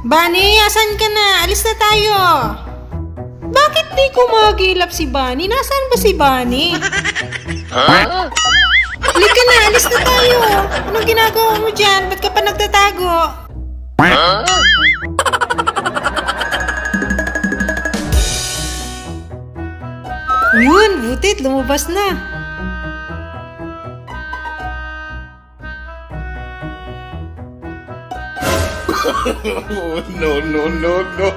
Bunny, asan ka na? Alis na tayo. Bakit di kumagilap si Bunny? Nasaan ba si Bunny? Halika na, alis na tayo. Anong ginagawa mo dyan? Ba't ka pa nagtatago? Yun, butit, lumabas na. No, no, no, no.